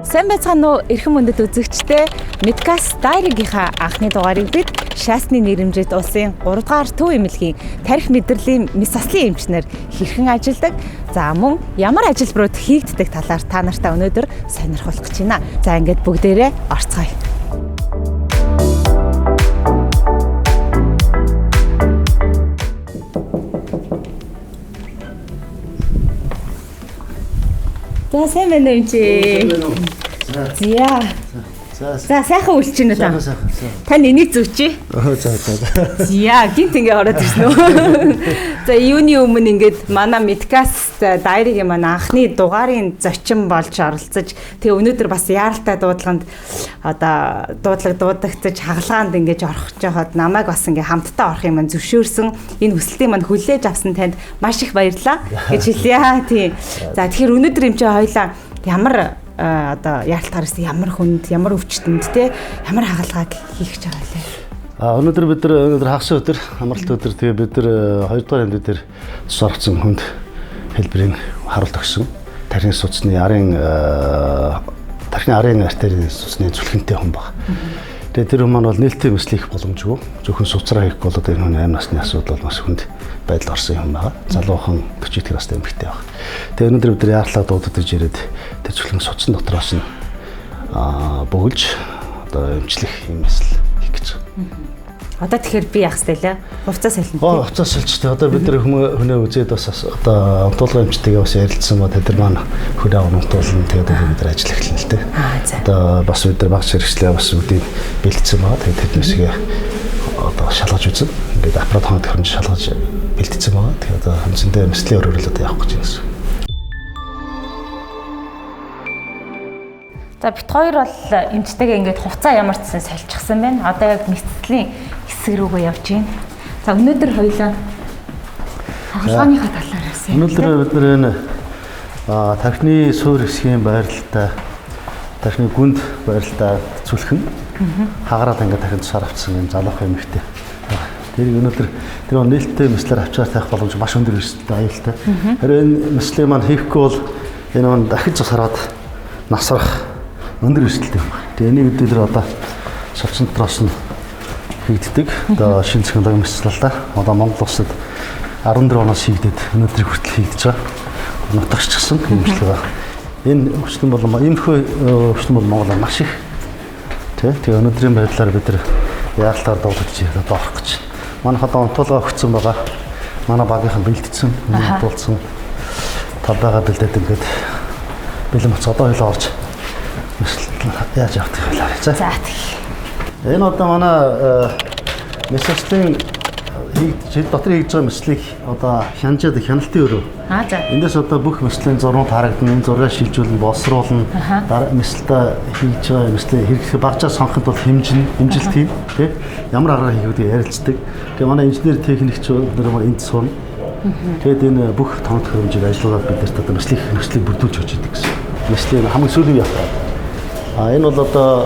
Сайн байцгаана уу эрхэм мөндөд үзэгчдээ. Midcast Diary-гийнхаа анхны дугаарыг бид шаасны нэрэмжит улсын 3 дугаар төв эмнэлгийн тарих мэдрэлийн мэс заслын эмчнэр хэрхэн ажилладаг. За мөн ямар ажилбарууд хийгддэг талаар та нартай өнөөдөр сонирхолох гэж байна. За ингээд бүгдээрээ орцгоё. За сайн байна уу чи? За сайхан үлч чинь та. Тань энийг зүвчээ. За гинт ингээ ороод ирсэн үү? За юуны өмнө ингээд манай Midcast Diary-гийн манай анхны дугаарын зочин болж оролцож тэгээ өнөөдөр бас яаралтай дуудлаганд одоо дуудагдаж хагалгаанд ингэж орох жоход намайг бас ингээ хамтдаа орох юм зөвшөөрсөн энэ хүсэлтийг мань хүлээж авсан танд маш их баярлалаа гэж хэлье. Тийм. За тэгэхээр өнөөдөр юм чи хоёлаа ямар одоо яалтаар ямар хүнд, ямар өвчтөнд те ямар хагалгааг хийх гэж байгаа лээ. Өнөөдөр бид нар хагас өдөр, амралт өдөр тэгээ бид нар 2 дугаар амьд дээр цус орсон хүнд хэлбэрийн харуулт өгсөн. Тархины судасны тархины артерийн судасны зүлхэнтэй хүн баг. Тэгээ тэр хүмүүс бол нээлттэй мэслэх боломжгүй. Зөвхөн суцраа хийх болоод энэ хүний амь насны асуудал бол маш хүнд байдал орсон юм байна. Залуухан 40 их настай эмэгтэй баг. Тэгээ өнөөдөр бид нар яарлаа дуудаж ирээд тэр зүлхэн судсан дотроос нь бөглж одоо эмчлэх юм эсвэл хийх гэж. Одоо тэгэхээр би яах ёстой лээ? Хувцас солино. Хувцас солилцтой. Одоо бид нар хүнээ үзээд бас одоо унтуулгын эмчтэйгээ бас ярилцсан ба тэд нар маань хүнээ унтуулна тэгээд бид нар ажил эхэлнэ л дээ. Одоо бас бид нар багш хэрэгслээ бас үүдийг бэлдсэн байгаа. Тэгээд тэднээсгээ одоо шалгаж үзэн. Ингээд аппарат хоног хэмжиж шалгаж бэлдсэн байгаа. Тэгээд одоо хэмжээндээ мэслийн өрөөрөл одоо явах гэж байна гэсэн. За бит хоёр бол эмчтэйгээ ингээд хувцас ямар ч сан салчихсан байна. Одоо яг мэсцлийн хэсэг рүүгээ явж байна. За өнөөдөр хоёлаа хагалгааныхаа талаар ярьсан. Өнөөдөр бид нар энэ тархины суур хэсгийн байралтай, тархины гүнд байралтай зүлхэн хагараад ингээд дахин тусаар авчихсан юм залуухан эмэгтэй. Тэрийг өнөөдөр тэр нээлттэй мэслэр авчаар таах боломж маш өндөр өсөлттэй аюултай. Харин энэ мэслийг маань хийхгүй бол энэ маань дахиж засараад насрах өндөр өсөлттэй юм. Тэгээ энийг бид нэр одоо судсан дотроос нь хийгддэг. Одоо шинэ технологи мэслэлтэй. Одоо Монгол улсад 14 оноос хийгдээд өнөөдөр хүртэл хийгдэж байгаа. Нутагчсан хэмжлэг байна. Энэ өвчлөн бол иймэрхүү өвчлөн бол Монголд маш их. Тэгээ өнөөдрийн байдлаар бид нар яалтаар дуудаж одоо орох гэж. Манай одоо унтуулга өгсөн байгаа. Манай багийнхан бэлдсэн, унтуулсан. Талбайгаа бэлдээд ингээд бэлэн боц одоо хоёлаа орж яаж явах вэ? За. Энэ одоо манай мессежийн жил дотор хийж байгаа мэслийг одоо хянажаад хяналтын өрөө. За. Эндээс одоо бүх мэслийн зурнууд харагдана. Энэ зураг шилжүүлэн боловсруулна. Дараа мэслэлтэй хийж байгаа мэслээ хэрэглэх багжаа сонгоход бол хэмжилт тийм тий. Ямар аргаар хийх вэ ярилцдаг. Тэгээ манай инженер техникч нар энд сурна. Тэгэд энэ бүх тоног хөрөмжийг ажиллуулад бидэрт одоо мэслийг бүрдүүлж өгч идэг гэсэн. Мэслийн хамгийн сүүлийн яваа. Энэ бол одоо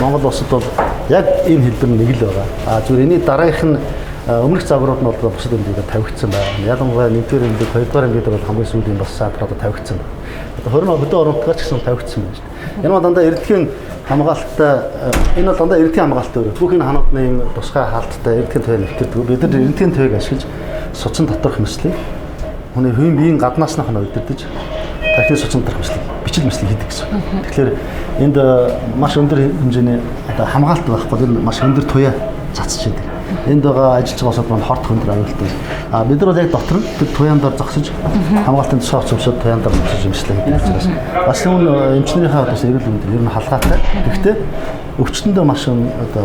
Монгол улсад бол яг энэ хэлбэр нэг л байгаа. Зүгээр энэний дараагийнх нь өмнөх загварууд нь бол бусад эмнэлгээр тавигдсан байна. Ялангуяа 1-р эмнэлэг, 2-р эмнэлэг бол хамгийн сүүлийн бас саатарууд тавигдсан байна. Одоо 20 хөдөө оронтгоор ч гэсэн тавигдсан байна шүү дээ. Энэ бол дандаа эрдэнэгийн хамгаалттай энэ бол дандаа эрдэнэгийн хамгаалт өөр. Бүх энэ хануудны юм тусгай хаалттай эрдэнэгийн туяа нэвтэрдэг. Бид нар эрдэнэгийн туяаг ашиглаж судсан доторх мэслийг хүний хувийн биеийн гаднааснах нь удирдах тархины судсан доторх мэслийг бичил мэслийг хийдэг гэсэн. Тэгэхээр энд маш өндөр хэмжээний одоо хамгаалт байхгүй энэ маш өндөр туяа цацж байдаг. Энд байгаа ажиллаж байгаа улсууд маань хорт өндөр аюултай. Бид нар бол яг дотор тэр туяан дээр зогсож хамгаалтын тушаа очивсод туяан дээр зогсож юмшлаа гэдэг учраас бас энэ эмчнэрийнхээ бас эрүүл мэнд ер нь халгаатай. Гэхдээ өвчтөндөө маш одоо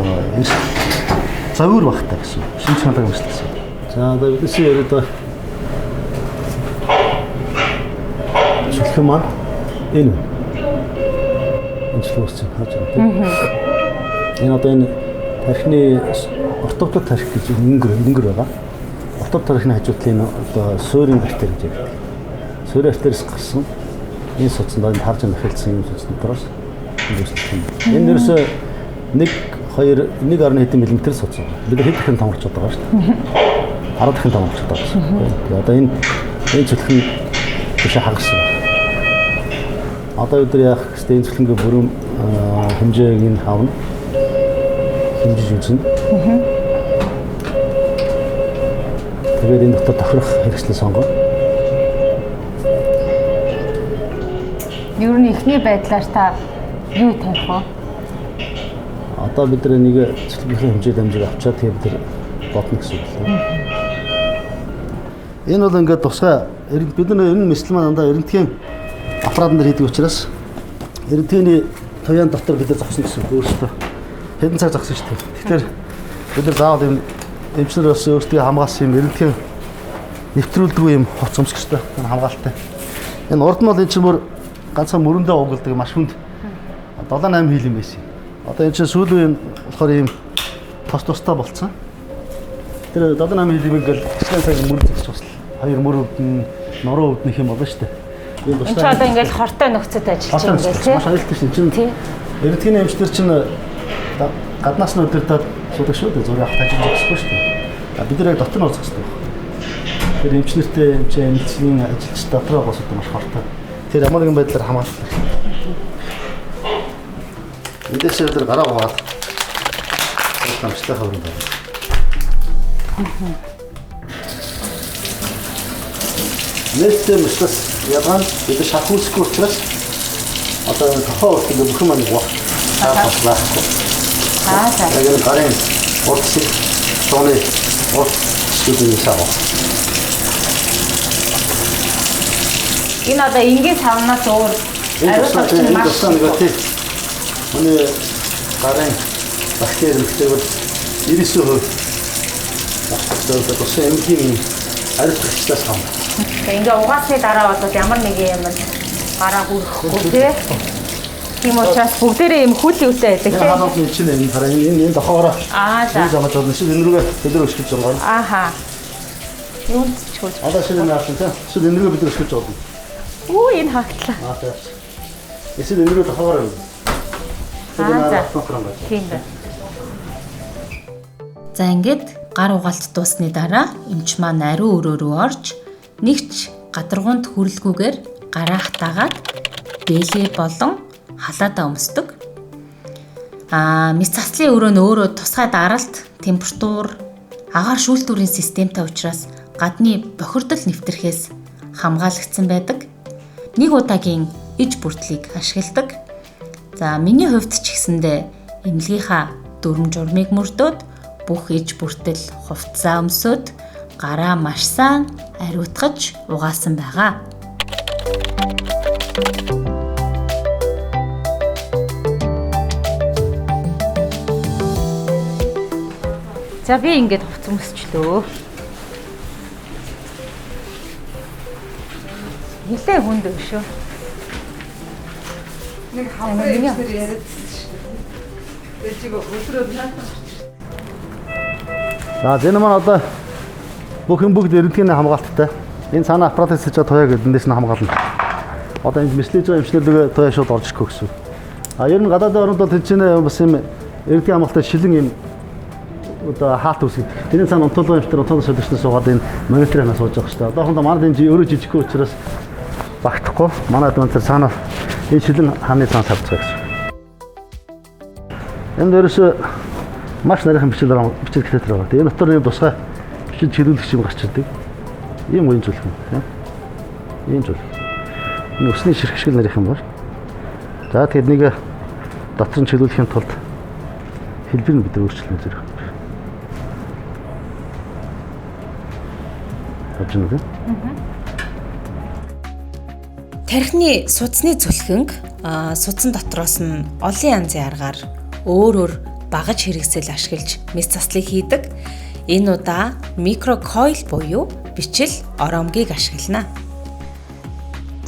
завгүй багтай гэсэн. Шинэ технологи мэслэлсэн. За одоо бидээс яриад зүлхэн маань энэ энэчлүүсч хааж байгаа. Энэ одоо энэ тархины ортодот тархи гэж өнгөр байгаа. Ортодот тархины хажуудлын одоо суурийн бактери гэж байдаг. Суурийн бактериас гарсан энэ судсанд энэ харж нөхөлдсөн юм судсны дороос энэ дээрээс 1.1 мм судсан. Бид хэд дахин томорч байгаа шүү дээ. 10 дахин томорч байгаа гэсэн. Тэгээ одоо энэ зүлхэн биш хагас. Одоо бид яах Гэхдээ энэ цэцлэнгээ бүрэн хэмжээг нь хавна. Хэмжиж үзнэ. Тэгээд энэ дотор тохирох хэрэгслээ сонгоо. Ер нь ихний байдлаар та юу тавих вэ? Одоо бид нэг цэцлэгийн хэмжээд амжиг авчаад тэгээд бид бодно гэсэн үг л. Энэ бол ингээд тусгай бид нар энэ мэслэл маань дандаа эрентгийн аппарат нар хийдэг учраас эрентгийн туяан дотор бид нар зогсно гэсэн үг өөрсдөө хэдэн цаг зогсно шүү дээ. Тэгэхээр бид нар заавал юм эмчнэр бас өөрсдөө хамгаалсан юм эрентгийн нэвтрүүлдэггүй юм хоц өмсгчтэй хамгаалалтай. Энэ урд нь бол эн чинь бүр ганцхан мөрөндөө угалдаг маш хүнд 7-8 хил юм байсан. Одоо эн чинь сүүлийн болохоор ийм тустай болцсон. Тэр 7-8 хил ингээл хэсгэн цаг мөрөнд зогсож бас хоёр мөрөнд нь нуруу өвднөх юм болно шүү дээ. Энд ч одоо ингээл хортой нөхцөд ажиллаж байгаа юм тийм. Маш аюултай шин чинь. Эрдэнийн эмчнэр чинь гаднаас нь өдөртөд суудаг шүү дээ. Зураг авах ажил хийхгүй шүү дээ. Бид нар яг дотор нь орох хэрэгтэй. Тэр эмчнэртэй эмчийн ажилч дотроо босоод маш хортой. Тэр ямар нэгэн байдлаар хамгаалах. Эндээс өдөр гараа угаад амжилттай хаврын байна. Нэлээд мэслэс ядгаан бид шахуулсгүй учраас одоо тохоо уртын бүх юм нэг таахгүй. За. Яг гарын уртсыг тооны урт шүдний сав. Энэ одоо ингийн савнаас өөр ариутгах маш нэг тийм. Манай гарын бактери мэтэгэл 90% багтдаг тусаа эмгийн ариутгахчдаас хам. Ингээ угаасны дараа бол ямар нэг юм гараа хүрхгүй тийм учраас бүгдээрээ юм хүл өвтэй байдаг тийм. Хаалт нь чинь энэ хараа энэ дохоороо. За. Энэ замд болно шүү энэ рүүгээ бид нар өшгөж байгаа. Ааха. Юунд ч хөөж. Одоо шинэ наасан тийм. Эсвэл энэ рүүгээ бид нар өшгөж байгаа. Үу энэ хагтлаа. За. Эсвэл энэ рүү дохоороо. Тийм байна. За ингээд гар угаалт дуусны дараа эмч маань ариун өрөө рүү орж нэгч гадаргуунд хүрэлгүйгээр гараа хатаагаад бэлээ болон халаадаа өмсдөг. Мэс цаслын өрөө нь өөрөө тусгай даралт, температур, агаар шүүлтүүрийн системтэй учраас гадны бохирдол нэвтрэхээс хамгаалагдсан байдаг. Нэг удаагийн иж бүртлийг ашигладаг. За миний хувьд ч гэсэндээ эмнэлгийнхаа дүрм журмыг мөрдөөд бүх иж бүртэл хувцас өмсөд гараа маш сайн ариутгаж угаасан байгаа. За би ингээд хувцас өмсчлөө. Нилээ хүнд шүү. Нэг хаваа ярьсан шүү. Дэжиг өдрөө наатах. За энэ маань одоо бүх эрдэнгийн хамгаалттай. Энэ цаана аппаратаас хийж байгаа туяа гэдэг эндээс нь хамгаална. Одоо энэ мэслэж байгаа эмчнэрдээ туяа шууд орж ирэхгүй гэсэн. Ер нь гадаадын орнд бол тэнцэнэ бас юм эрдэнгийн хамгаалалттай шилэн юм одоо хаалт үсгэд. Тэрний цаана унтуулгын эмчнэр унтуулгын солиочноос суугаад энэ мониторыг сууж байгаа шүү дээ. Одоохондоо манайд энэ өөрөө жижигхэн учраас багтахгүй. Манайд өнтер цаана энэ шилэн хааны цаана савж байгаа гэсэн. Энд ерөөсөө маш нарийнхан бичил катетер байгаа. Тэгээ дотор нэг тусгай бичил чирүүлэгч юм гарч ирдэг. Ийм үеийн зүйл юм. Ийм зүйл. Энэ усны ширхшгэл нарийнхан бол. За тэгээд нэг дотор нь чирүүлэхийн тулд хэлбэр нь бид өөрчлөн зэрэг. Авчна. Тархины судасны зүлхэнг судсан дотроос нь олон янзын аргаар өөр багаж хэрэгсэл ашиглаж мэс заслыг хийдэг. Энэ удаа микрокойл буюу бичил оромгийг ашиглана.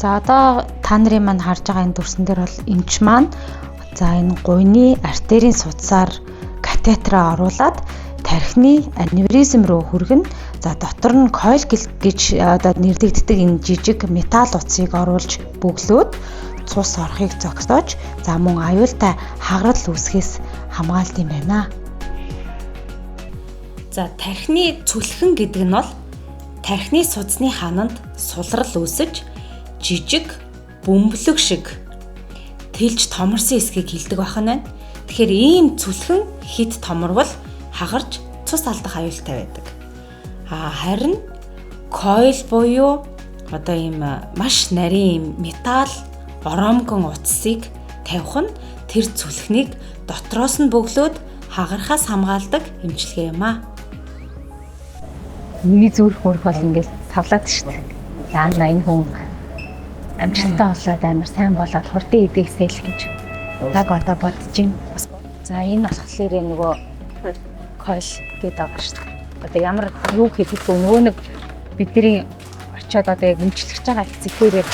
За одоо та нарын маань харж байгаа энэ дүрсэн дээр бол эмч маань за энэ гуйны артерийн судсаар катетраа оруулаад тархины аневризм руу хүргэн за дотор нь койл гэж одоо нэрлэгддэг энэ жижиг металл утсыг оруулж бөглөөд цус орохыг зогсоож за мөн аюултай хагарал үүсгэхээс хамгаалт юм байна. За тархины цүлхэн гэдэг нь бол тархины судасны хаананд сулрал үүсэж жижиг бөмбөлөг шиг тэлж томорсон эсгийг хилдэг байх нь байна. Тэгэхээр ийм цүлхэн хит томорвол хагарч цус алдах аюултай байдаг. Харин койл буюу одоо ийм маш нарийн металл оронгон утсыг тавих нь тэр цүлхнийг дотроос нь бөглөөд хагарахаас хамгаалдаг эмчилгээ юм аа. Миний зүрх мөрөх бол ингээд савлаад шүү дээ. Яана энэ хүн амжилттай болоод амар сайн болоод хурдан эдийг сэлэх гэж яг одоо бодож байна. За энэ болохоор нөгөө койл гэдэг байгаа шүү дээ. Одоо ямар юу хийх вэ? Нөгөө нэг бидний очиод одоо яг эмчилж байгаа хэсэгээрээ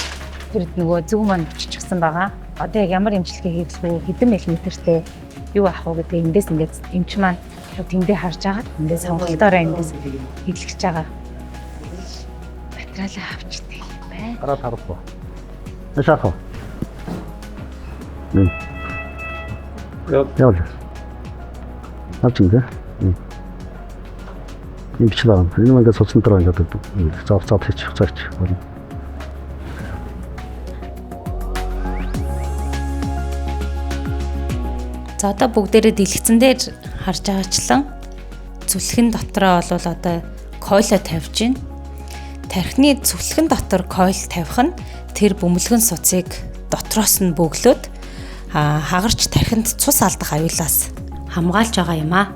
тэр нөгөө зөв маань биччихсэн байгаа. Одоо яг ямар эмчилгээ хийх вэ? Хэдэн миллиметртэй юу авах вэ гэдэг эндээс ингээд эмч маань тэндээ харж байгаа. Эндээс сонголтоороо эндээс хэлчихэж байгаа. Материалаа авчдаг юм байна. Гараад харахгүй. Шахах. Яа. Авчихсан. Имчлаа. Энэ маань соцсон дараа ингээд зав хийчих цагч болно. За одоо бүгдээрээ дэлгэцэн дээр харж байгаачлан цүлхэн дотроо бол одоо койло тавьж байна. Тархины цүлхэн дотор койл тавих нь тэр бөмбөлгөн суцыг дотроос нь бөглөөд хагарч тархинд цус алдах аюулаас хамгаалж байгаа юм аа.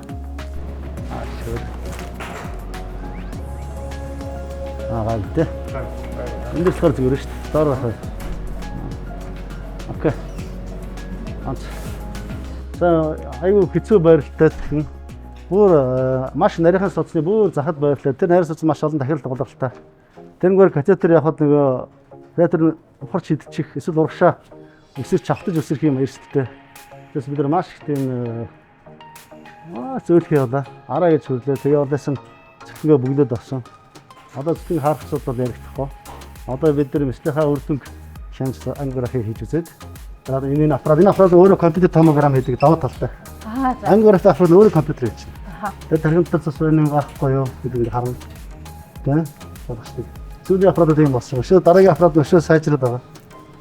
Гайдэ. Эндээс хар зүгээр шүү дээ. Доор хаа. Окей. За аюу хэцүү байралтай тэгэн бүр маш нарийнхан соцны бүр захад байрлалтай. Тэр нарийн соц маш олон дахирал тоглолттой. Тэрнгээр катетер явахад нөгөө катетер ухарч идчих эсвэл урагшаа өсөрч автаж өсөрх юм эрсдэлтэй. Тэгээс бид нар маш их тийм зөөлхий яваа. Араа гэж хүрлээ. Тэгээ болоосон цэцгээ бүгдээд авсан. Одоо цэцгийг харах зүйл бол ярихдаггүй. Одоо бид нар мэслийнхаа үр дүнг шанс ангиурахыг хийж үзээд одоо энэ аппарат өөрөө компьютер томограмм хийдэг даваа талтай. Ангиурах аппарат өөрөө компьютер хийж байна. Тэгээд тархинтар цус энэ гарахгүй юу гэдэг нь харна. Тэ? Бодчихдаг. Сүүлийн аппарат ийм болсон. Өшөө дараагийн аппарат өшөө сайжраад байгаа.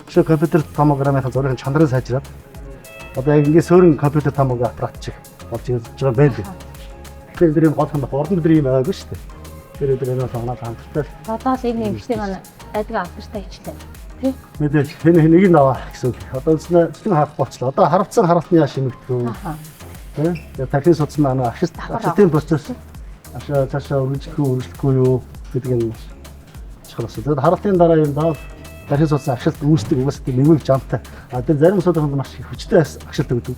Өшөө компьютер томограммын зургийн чанарын сайжраад. Одоо яг ингэ суурин компьютер томограмм аппарат чиг болж ирж байгаа байл. Тэгэхээр бид ийм гол хэмжээ ордон бид ийм байгаагүй шүү дээ. Тэр өдөр энэ санаад хамттай. Одоо л энэ эмчтэй манай айдаг автортай хийчлээ. Тий? Мэдээж энэ нэг нь аваа гэсэн үг. Одоо цэцэн харах болчлоо. Одоо харавцсан хараалтны яа шимэгдүү. Тэ? Тархины судас маань ашиглалтын процесс цаашаа үргэлжлэхгүй юу гэдэг нь чухал асуу. Тэгээд хараалтын дараа юм даа тархины судас ашиглалт үүсдэг угаасаа нэмэг жамтай. Тэр зарим судасд маш их хүчтэй ашиглалт өгдөг.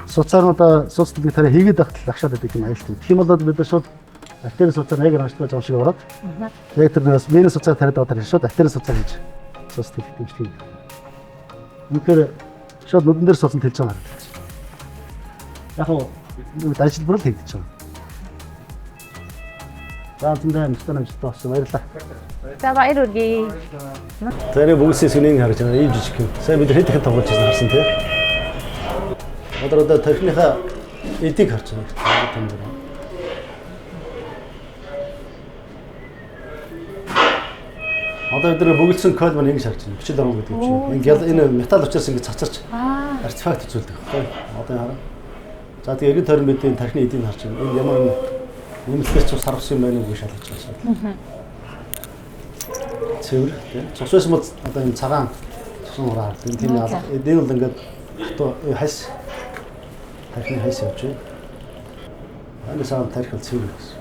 Суцаарнуудаа суц төлөв тарай хийгээд ахтал агшаад байдаг юм аюултай. Тэгэх юм бол бид шууд артерийн суцаар яг амжилттай зам шиг ороод яг тэр венус суцаар тариад байгаа тарих шууд артерийн суцаар хийж суц төлөв дэмжлэг. Үнэхээр шууд нүдэн дээр суцсан тэлж байгаа юм. Яг нь ажилбар л хийгдэж байгаа. За зөндөө амжилттай болсон баярлалаа. За баяр үргээ. За энэ бүгсээс үнийг харж байгаа ийм жижиг юм. Сайн бид хэд их тоглож байсан харсан тий. Одоо тархиныхаа эдийг харж байгаа. Одоо бид бөглөсөн койл маань ингэж харж байна. Бичил орон гэдэг юм чинь. Энэ металл учраас ингэж цацарч артефакт үзүүлдэг байхгүй. Одоо яараа. За тэгээ эргэн тойрон бидний тархины эдийг харж байна. Энэ ямар нэмэлтээс цус харвсан юм байна уу гэж шалгаж байгаа. Цэвэр тийм. Цус байсан бол одоо энэ цагаан цусан ураа хард. Энэ тийм эдийн бол ингээд одоо хайс тархины хайс явж байна. Энэ сам тархи бол цэвэр гэсэн.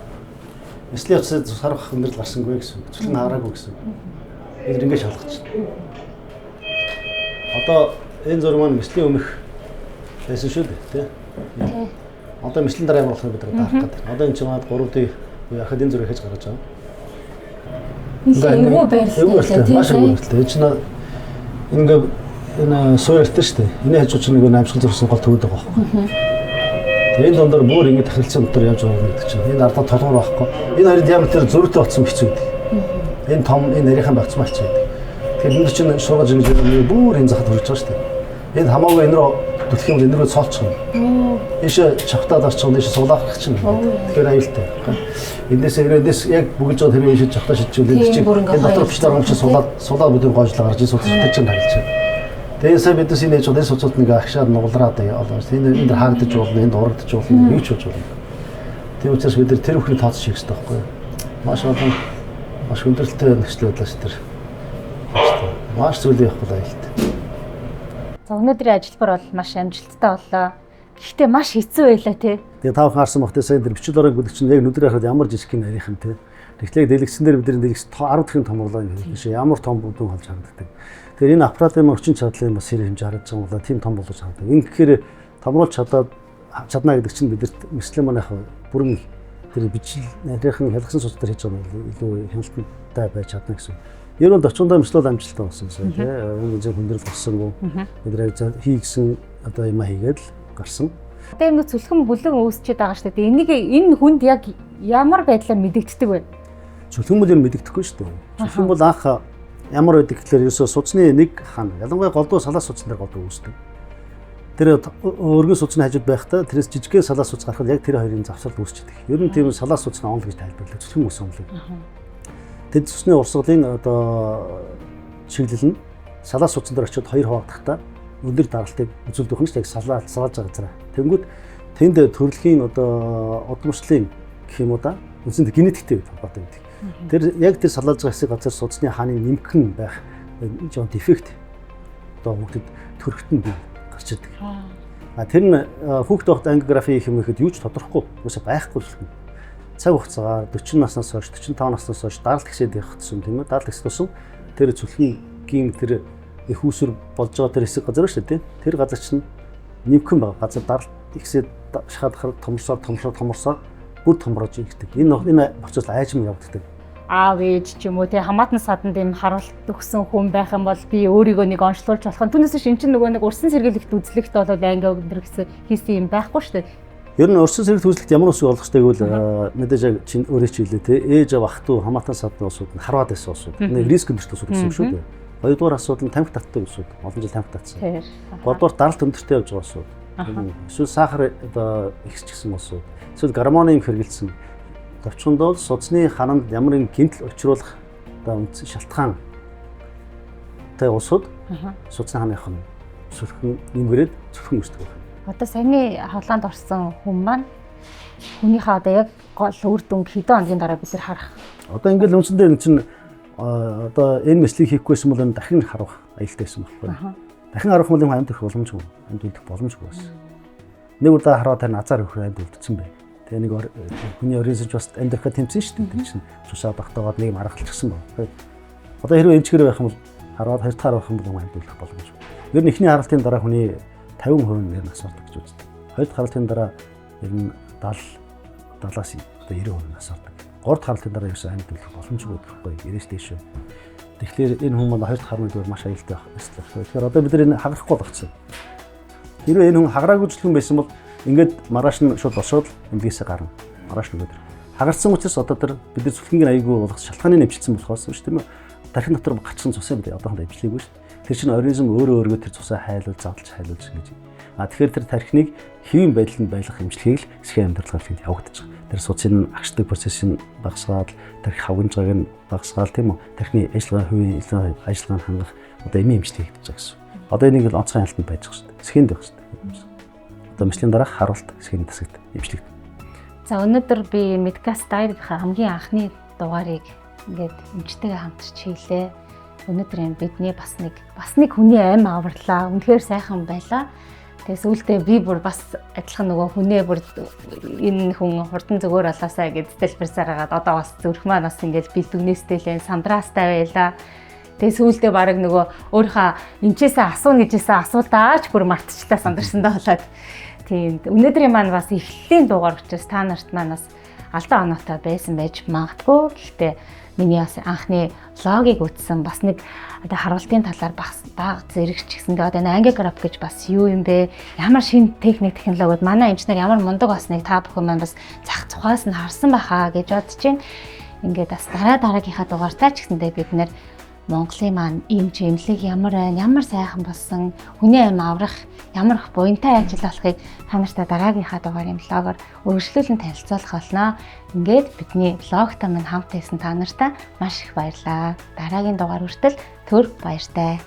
Мэслийн утсад цус харах өндөрлөл гарсангүй гэсэн. Цуслан хараагүй гэсэн. Энд ингэ шалгаж байна. Одоо энэ зураг маань мэслийн өмнөх байсан шүү дээ, тий. Одоо мэслийн дараа ямар болох вэ бид харах гэдэг. Одоо энэ чинь 3D яхад энэ зургийг хийж гаргаж байгаа. Эвгүй байрлалтай тий. Маш эвгүй. Энэ чинь ингээ энэ суурьтай шүү дээ. Энэ хажуу чинь нэг аимшиг зурсан гол төвөд байгаа байхгүй. Тэгээ энэ дондор бүр ингэ тахилсан дотор явж байгаа гэдэг чинь. Энэ ардаа толгоор байхгүй. Энэ хоёрын диаметр зөрүүтэй болсон хэцүү гэдэг. Энэ том энэ нарийнхан багцмаа хэцүү гэдэг. Тэгэхээр энэ чинь шуугаж ингэ бүр энэ захад хүрч байгаа шүү дээ. Энэ хамаагүй энэ рүү түлхэх юм энэ рүү цоолчих юм. Ийшээ чавтаад орчих юм, ийшээ суулгах чинь. Тэгэхээр аюултай. Эндээс яг бүгэлж байгаа хэрэг ийшээ чавтаа шидчихвэл энэ чинь энэ дотор биш дараа юм чинь суулаад бидний гойжлоо гарч ирсэн тэр чинь харилж байна. Тэгээд сая бидээс энэ ээж удаа суцууд нэг агшаад нугалраад яваа. Энэ дээр хаагдаж болно, энд урагдаж болно, юу ч болж болно. Тийм учраас бид тэр бүхний тооцоо хийх хэрэгтэй байхгүй юу? Маш олон маш хүндрэлтэй нөхцөл байдлаас тэр маш зүйлээ явах байлаа. За өнөөдрийн ажиллабар бол маш амжилттай боллоо. Гэхдээ маш хэцүү байлаа тий. Тэгээ тав харсан бохтой сайн тэр бичил орон гүлэгч нь яг нүдрээ харахад ямар жижиг юм нарийнхан тий. Тэгэхлээр дэлгэцэн дээр бидний дэлгэц 10 дахин томрлоо юм биш ямар том бүдүүн болж харагддаг. Тэгэхээр энэ аппаратын орчин чадлын бас хэрэг хэмжээ харагдаж байгаа бол тийм том болж харагддаг. Энэ гэхээр томруулж чадна гэдэг чинь бидэрт мэслэн манайх бүрэн тэр бичил нарийнхан хялгсан суц дээр хийж байгаа нь илүү хяналттай байж чадна гэсэн. Ер нь очиндоо мэслэл амжилттай болсон гэсэн тий. Энэ зөв хүндрэл болсонгүй. Бид яг хийгсэн одоо юм хийгээд л гарсан. Одоо энэ цүлхэн бүлэн үүсчихэд байгаа шүү дээ. Энийг энэ хүнд яг ямар байдлаар мэдэгддэг вэ? Цүлхэн бүлэн мэдэгдэхгүй шүү дээ. Цүлхэн бол анх ямар байдаг гэхээр ерөөсө суцны нэг хан. Ялангуяа голдуу салаа суцсан дээр голдуу үүсдэг. Тэр өргөн суцны хажууд байхдаа тэрээс жижигхэн салаа суц гарахад яг тэр хоёрын завсралд үүсчихдээ. Ер нь тийм салаа суцны онол гэж тайлбарлаж цүлхэн бүс онол. Тэд цусны урсгалын одоо чиглэл нь салаа суцсан дээр очиод хоёр хуваагдахтаа өндөр даралтыг үзүүлдэг хүн ч яг салааж байгаа зэрэг. Тэнгүүд тэнд төрөлхийн одоо удамшлын гэх юм уу да үндсэндээ генетиктэй холбоотой байдаг. Тэр яг тэр салааж байгаа хэсэг газар судасны хааны нэмхэн байх жоон дефект одоо хүүхдэд төрөлтөнд гарч ирдэг. Тэр нь хүүхд байхад ангиографи хийх юм ихэд юу ч тодорхохгүй үгүй байхгүй л юм. Цаг хугацаагаар 40 наснаас хойш 45 наснаас хойш даралт гисэд явах гэсэн тийм үү? Даралт гисэд тусам тэр цүлхэнгийн тэр их үүсвэр болж байгаа тэр хэсэг газар шүү дээ. Тэр газар чинь нэмхэн байгаа. Газар даралт гисэд шахаад томорсоор бүр томрож ирдэг. Энэ процесс айжм явагддаг. Аав ээж ч юм уу тий хамаатан саданд юм харуулт өгсөн хүн байх юм бол би өөрийгөө нэг онцлуулж болох нь. Түүнээс шин чинь нөгөө нэг урсан сэргийлэгт үзлэгт болоод анги өндөр гэсэн хийсэн юм байхгүй шүү дээ. Ер нь урсан сэргийлэгт үзлэгт ямар ус болох вэ гэвэл мэдээж яг чинь өөрөө ч хэлээ тий ээж авах дүү хамаатан садны усууд нь харваад байсан усууд. Нэг риск өндөрт усууд гэсэн юм шүү дээ. Хоёрдугаар асуудал нь тамхи татдаг усууд. Олон жил тамхи татсан. Гуравдугаар даралт өндөртэй явж байгаа усууд. Эсвэл сахар одоо ихсчихсэн усууд. Эсвэл гормоны хэрэгэлсэн. Товчхондоо судасны хананд ямар нэгэн гэмтэл учруулах одоо үндсэн шалтгаан тай усууд судасны ханых нь сүлхэн нэмгэрээд цүлхэн үүсдэг байна. Одоо саяны хавлаанд орсон хүн маань хүнийхээ одоо яг гол үр дүнг хэдэн хоногийн дараа бид харах. Одоо ингээл үндсэндээ энэ чинь одоо энэ мэслийг хийхгүйсэн бол энэ дахин харах аюултай байсан байхгүй. Дахин харах бол юм амьд их боломжгүй. Амьд үлдэх боломжгүй байсан. Нэг удаа хараад тань азар өгөх амьд үлдсэн бай. Тэгээ нэг хүний оризж бас амьдрахад тэмцэн шүү дээ. Тэр чинь шушаа багтаагаад нэг маргалчихсан байна. Одоо хэрвээ эмчгэр байх юм бол хараад хоёр дахь харах юм бол амьд үлдэх боломжгүй. Ер нь эхний харалтын дараа хүний 50% нэр насаардаг гэж үздэг. Хоёр дахь харалтын дараа ер нь 70-аас одоо 90% насаардаг. Гурав дахь харалтын дараа ерөөсөө амьд үлдэх боломжгүй байхгүй. Ирээс дэш шүү. Тэгэхээр энэ хүмүүс хоёр дахь хармын дээр маш аюултай байна. Тэгэхээр одоо бид энэ хагарахгүй багцсан. Хэрвээ энэ хүн хагараагүй зүлхэн байсан бол ингээд маргааш нь шууд босоод эмнэлгээсээ гарна. Маргааш нь өдөр. Хагарсан учраас одоо тэр бид нар зүлхэнгийн аягүй болох шалтгааны нэмчихсэн болохоос шүү дээ. Тархин дотор гачсан цусаа бид одоохондоо эвчлээгүй шүү. Тэр чинь организм өөрөө тэр цусаа хайлуулж задлж гэж. Тэгэхээр тэр тархиныг хэвийн байдланд байлгах эмчилгээг л эсхийн амьдралгаар хийж явагдаж байгаа. Тэр суцын агшдаг процессын багасгаад тархи хавгинжгааг нь багасгаал тийм үү. Тархины ажиллагаа хувийн ажиллагааг хангах одоо эмийн эмчилгээ хийж байгаа гэсэн. Одоо энийг л онцгой хяналтанд байж байгаа шүү дээ. Эсхийн дээр шүү дээ. Одоо мэслийн дараах харуулт эсхийн засагт эмчилэг. За өнөөдөр би Medcast Diary-ийн хамгийн анхны дугаарыг ингээд эмчтэйгээ хамтарч хийлээ. Өнөөдөр бидний бас нэг хүний амь аварлаа. Үнэхээр сайхан байлаа. Тэгээс үүлдээ би бүр бас адилхан нөгөө хүнээ бүр энэ хүн хурдан зөвөр болоосаа гэж тэлбэрсээр хагаад одоо бас зүрх маань бас ингээд бэлдүгнээстэй лэн сандраастай байлаа. Тэгээс үүлдээ баг нөгөө өөрийнхөө эмчээсээ асууна гэжсэн асуултаач бүр мартчихлаа сандарсандаа болоод. Тийм өнөөдрийн маань бас эхлэлийн дугаар учраас та нарт маань бас алдаа оноотой байсан байж магадгүй. Гэхдээ миний бас анхны логик үтсэн бас нэг одоо харуултын талаар баг зэрэгч гэсэндээ одоо ангиограф гэж бас юу юм бэ? Ямар шинэ техник технологиуд манай эмчнэр ямар мундаг басныг та бүхэн маань бас зах цухаас нь харсан байхаа гэж бодож байна. Ингээд бас дараагийнхаа дугаартаа ч гэсэндээ бид нэр Монголын маань эмч эмнэлэг ямар байна, ямар сайхан болсон, хүний амь аврах ямар их буянтай ажил болохыг та нартай дараагийнхаа дугаарын блогоор үргэлжлүүлэн танилцуулах болно. Ингээд бидний блогтой минь хамт байсан та нартай маш их баярлалаа. Дараагийн дугаар хүртэл түр баяртай.